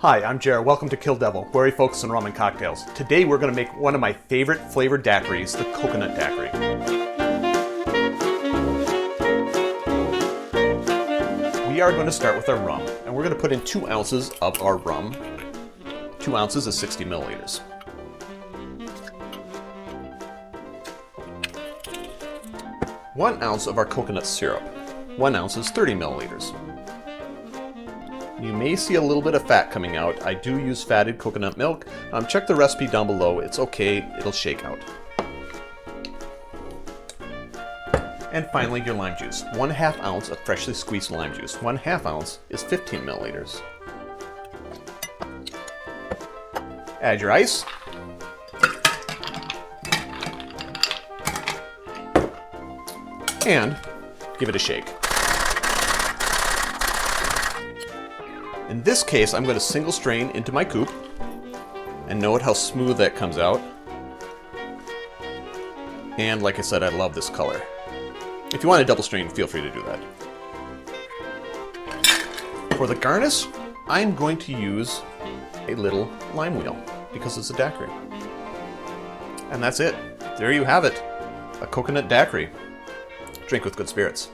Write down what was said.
Hi, I'm Jer. Welcome to Kill-Divill, where we focus on rum and cocktails. Today we're going to make one of my favorite flavored daiquiris, the Coconut Daiquiri. We are going to start with our rum, and we're going to put in 2 ounces of our rum. 2 ounces is 60 milliliters. One ounce of our coconut syrup. 1 ounce is 30 milliliters. You may see a little bit of fat coming out. I do use fatted coconut milk. Check the recipe down below. It's okay, it'll shake out. And finally, your lime juice. 1/2 ounce of freshly squeezed lime juice. 1/2 ounce is 15 milliliters. Add your ice. And give it a shake. In this case, I'm going to single strain into my coupe, and note how smooth that comes out. And like I said, I love this color. If you want to double strain, feel free to do that. For the garnish, I'm going to use a little lime wheel because it's a daiquiri. And that's it. There you have it. A coconut daiquiri. Drink with good spirits.